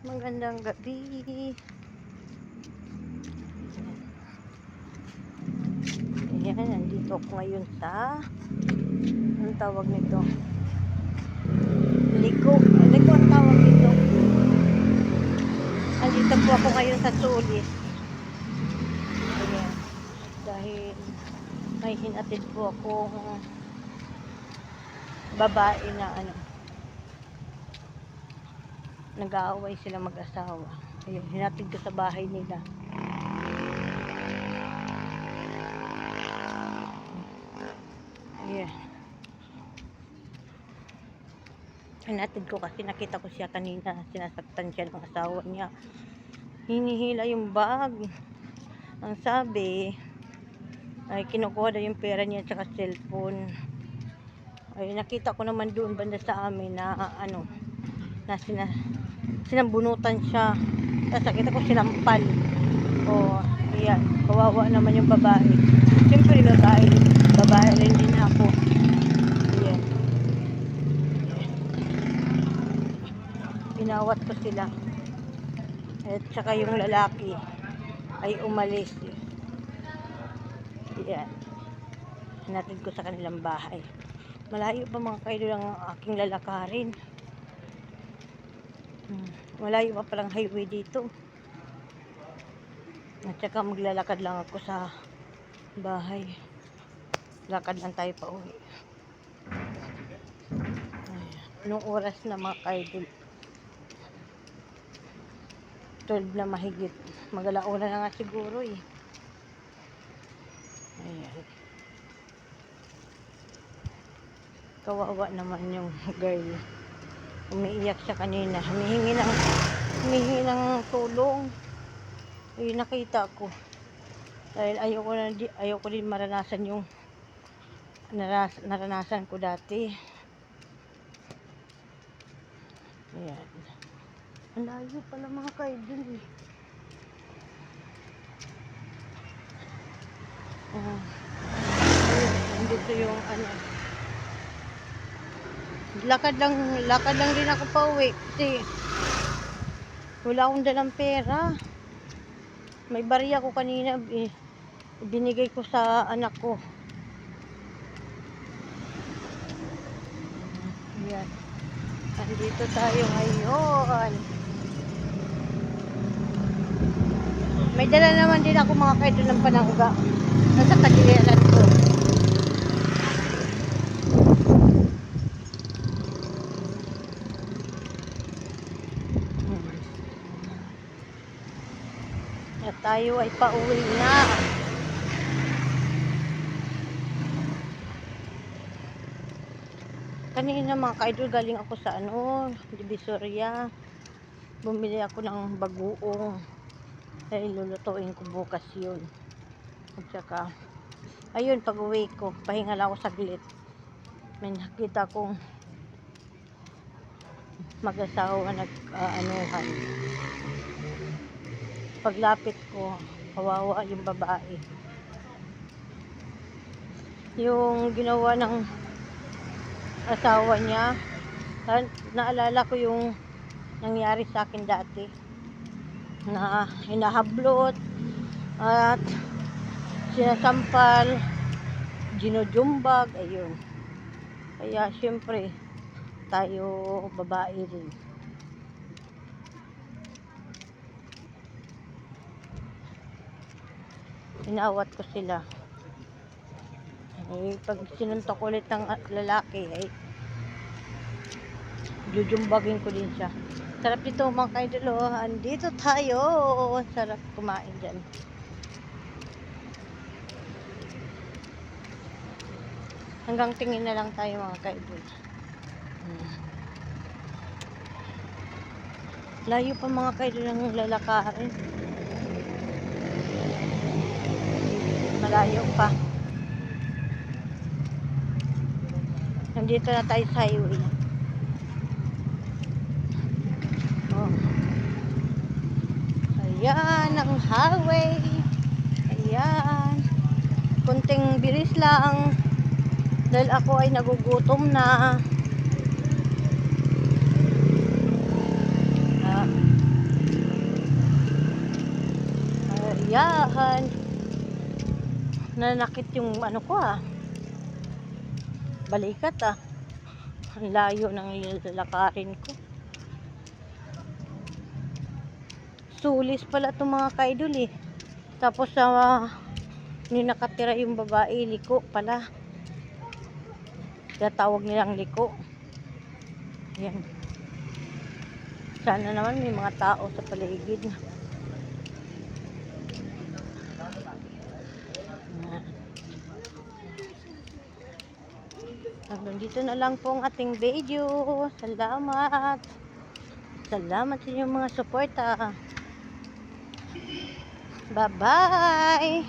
magandang gabi. Ayan, nandito ako ngayon sa anong tawag nito? Liko ang tawag nito. Nandito po ako ngayon sa Tulis. Ayan, dahil may hinatid po akong babae na nag-aaway sila mag-asawa. Ayun, hinatid ko sa bahay nila. Ayan. Hinatid ko kasi nakita ko siya kanina. Sinasaktan siya ng asawa niya. Hinihila yung bag. Ang sabi ay kinukuha daw yung pera niya at cellphone. Ay nakita ko naman doon banda sa amin na na sinambunutan siya. Tapos nakita ko sinampal. Ayan, kawawa naman yung babae. Siyempre babae rin din ako. Ayan. Inawat ko sila. At saka yung lalaki ay umalis. Ayan. Hinatid ko sa kanilang bahay. Malayo pa mga kaidol ang aking lalakarin. Malayo pa palang highway dito. At saka maglalakad lang ako sa bahay. Lakad lang tayo pa uwi. Anong oras na mga kaidol? 12 na mahigit. Mag-alauna na nga siguro eh. Ayan. Kawawa naman yung girl. Umiiyak siya kanina. Humihingi ng tulong. Ay, nakita ko. Dahil ayoko din maranasan yung naranasan ko dati. Ayan. Ang layo pala mga kaidol eh. Nandito yung lakad lang din ako pa uwi kasi wala akong dalang pera. May barya ko kanina binigay ko sa anak ko. Ayan. Nandito tayo ngayon. May dala naman din ako mga kaidol ng panangga. Nasa tagiliran ko. At tayo ay pauwi na. Kanina mga kaidol galing ako sa Divisoria. Bumili ako ng bagoong. Dahil lulutuin ko bukas yun. At saka ayun, pag uwi ko pahinga lang ako saglit. May nakita kong mag-asawa nag-anuhan. Paglapit ko, kawawa yung babae. Yung ginawa ng asawa niya, naalala ko yung nangyari sa akin dati na hinahablot at sinasampal, ginujumbag, ayun. Kaya syempre tayo babae rin. Inawat ko sila. Pag sinuntok ulit ng lalaki ay jujumbagin ko din siya. Sarap dito mga kaidol. Andito tayo. Sarap kumain dyan. Hanggang tingin na lang tayo mga kaidol. Layo pa mga kaidol ng lalakarin. Malayo pa. Nandito na tayo sa highway. Ayan ang highway. Ayan. Kunting bilis lang. Dahil ako ay nagugutom na. kasiyahan. Nanakit yung ano ko balikat Ang layo ng lalakarin ko. Sulis pala itong mga kaidol Tapos nakatira yung babae, liko pala. Kaya tawag nilang liko. Yan. Sana naman may mga tao sa paligid. Hanggang dito na lang po ang ating video. Salamat. Salamat sa inyong mga suporta. Bye-bye.